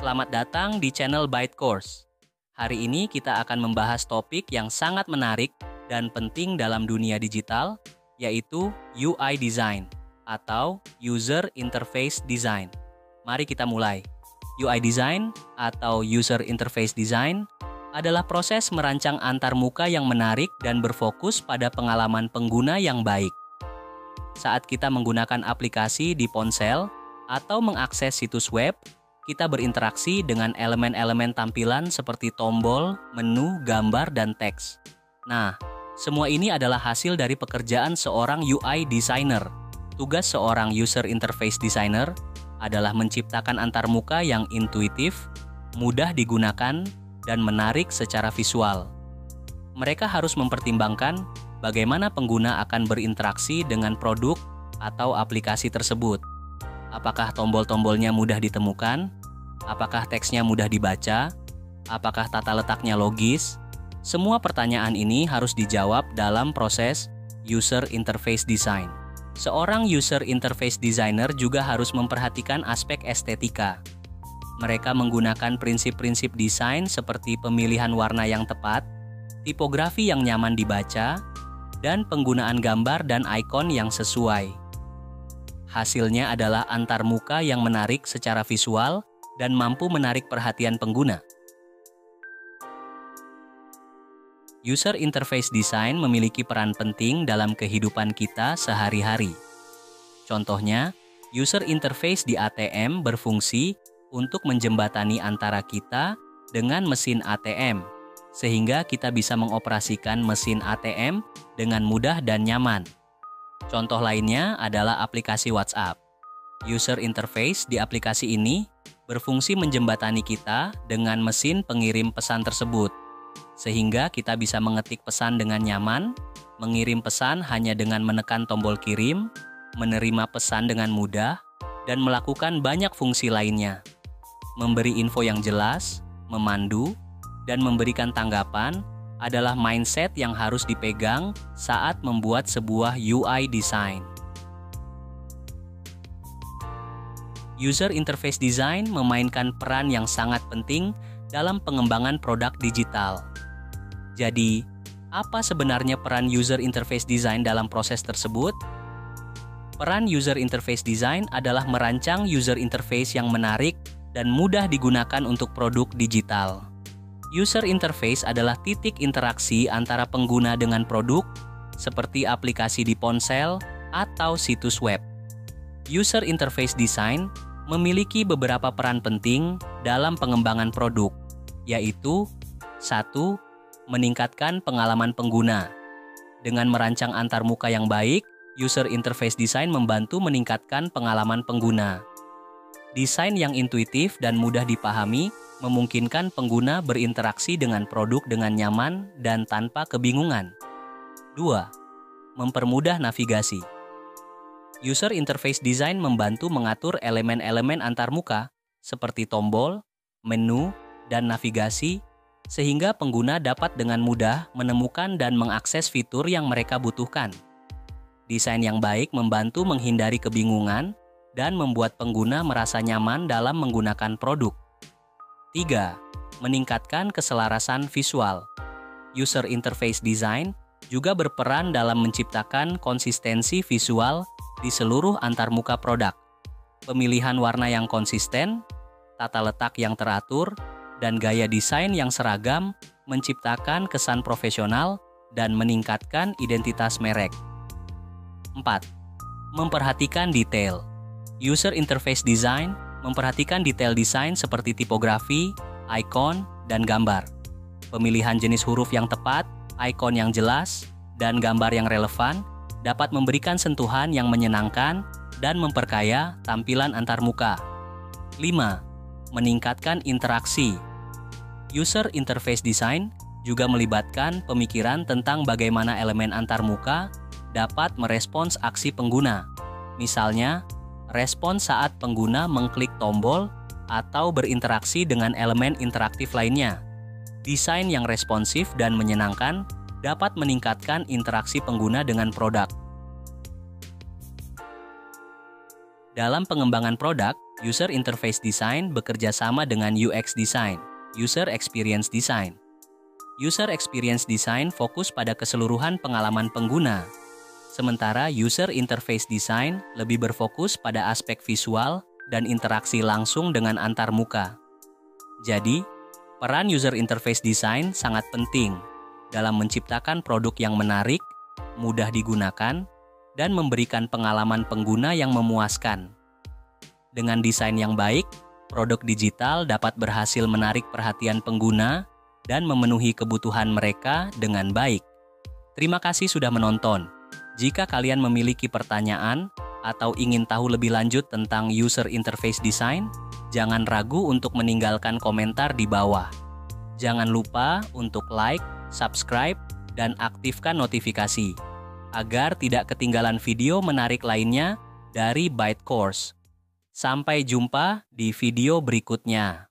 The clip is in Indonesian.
Selamat datang di channel Byte Course. Hari ini kita akan membahas topik yang sangat menarik dan penting dalam dunia digital, yaitu UI Design atau User Interface Design. Mari kita mulai. UI Design atau User Interface Design adalah proses merancang antarmuka yang menarik dan berfokus pada pengalaman pengguna yang baik. Saat kita menggunakan aplikasi di ponsel atau mengakses situs web, kita berinteraksi dengan elemen-elemen tampilan seperti tombol, menu, gambar, dan teks. Nah, semua ini adalah hasil dari pekerjaan seorang UI designer. Tugas seorang user interface designer adalah menciptakan antarmuka yang intuitif, mudah digunakan, dan menarik secara visual. Mereka harus mempertimbangkan bagaimana pengguna akan berinteraksi dengan produk atau aplikasi tersebut. Apakah tombol-tombolnya mudah ditemukan? Apakah teksnya mudah dibaca? Apakah tata letaknya logis? Semua pertanyaan ini harus dijawab dalam proses user interface design. Seorang user interface designer juga harus memperhatikan aspek estetika. Mereka menggunakan prinsip-prinsip desain seperti pemilihan warna yang tepat, tipografi yang nyaman dibaca, dan penggunaan gambar dan ikon yang sesuai. Hasilnya adalah antarmuka yang menarik secara visual dan mampu menarik perhatian pengguna. User interface design memiliki peran penting dalam kehidupan kita sehari-hari. Contohnya, user interface di ATM berfungsi untuk menjembatani antara kita dengan mesin ATM, sehingga kita bisa mengoperasikan mesin ATM dengan mudah dan nyaman. Contoh lainnya adalah aplikasi WhatsApp. User interface di aplikasi ini berfungsi menjembatani kita dengan mesin pengirim pesan tersebut, sehingga kita bisa mengetik pesan dengan nyaman, mengirim pesan hanya dengan menekan tombol kirim, menerima pesan dengan mudah, dan melakukan banyak fungsi lainnya. Memberi info yang jelas, memandu, dan memberikan tanggapan adalah mindset yang harus dipegang saat membuat sebuah UI design. User interface design memainkan peran yang sangat penting dalam pengembangan produk digital. Jadi, apa sebenarnya peran user interface design dalam proses tersebut? Peran user interface design adalah merancang user interface yang menarik dan mudah digunakan untuk produk digital. User interface adalah titik interaksi antara pengguna dengan produk, seperti aplikasi di ponsel atau situs web. User interface design memiliki beberapa peran penting dalam pengembangan produk, yaitu 1. Meningkatkan pengalaman pengguna. Dengan merancang antarmuka yang baik, user interface design membantu meningkatkan pengalaman pengguna. Desain yang intuitif dan mudah dipahami memungkinkan pengguna berinteraksi dengan produk dengan nyaman dan tanpa kebingungan. 2. Mempermudah navigasi. User interface design membantu mengatur elemen-elemen antarmuka seperti tombol, menu, dan navigasi sehingga pengguna dapat dengan mudah menemukan dan mengakses fitur yang mereka butuhkan. Desain yang baik membantu menghindari kebingungan dan membuat pengguna merasa nyaman dalam menggunakan produk. 3. Meningkatkan keselarasan visual. User interface design juga berperan dalam menciptakan konsistensi visual di seluruh antarmuka produk. Pemilihan warna yang konsisten, tata letak yang teratur, dan gaya desain yang seragam menciptakan kesan profesional dan meningkatkan identitas merek. 4. Memperhatikan detail. User interface design memperhatikan detail desain seperti tipografi, ikon, dan gambar. Pemilihan jenis huruf yang tepat, ikon yang jelas, dan gambar yang relevan dapat memberikan sentuhan yang menyenangkan dan memperkaya tampilan antarmuka. 5. Meningkatkan interaksi. User interface design juga melibatkan pemikiran tentang bagaimana elemen antarmuka dapat merespons aksi pengguna. Misalnya, respons saat pengguna mengklik tombol atau berinteraksi dengan elemen interaktif lainnya. Desain yang responsif dan menyenangkan dapat meningkatkan interaksi pengguna dengan produk. Dalam pengembangan produk, User Interface Design bekerja sama dengan UX Design, User Experience Design. User Experience Design fokus pada keseluruhan pengalaman pengguna, sementara User Interface Design lebih berfokus pada aspek visual dan interaksi langsung dengan antarmuka. Jadi, peran User Interface Design sangat penting dalam menciptakan produk yang menarik, mudah digunakan, dan memberikan pengalaman pengguna yang memuaskan. Dengan desain yang baik, produk digital dapat berhasil menarik perhatian pengguna dan memenuhi kebutuhan mereka dengan baik. Terima kasih sudah menonton. Jika kalian memiliki pertanyaan atau ingin tahu lebih lanjut tentang User Interface Design, jangan ragu untuk meninggalkan komentar di bawah. Jangan lupa untuk like, subscribe, dan aktifkan notifikasi agar tidak ketinggalan video menarik lainnya dari Byte Course. Sampai jumpa di video berikutnya.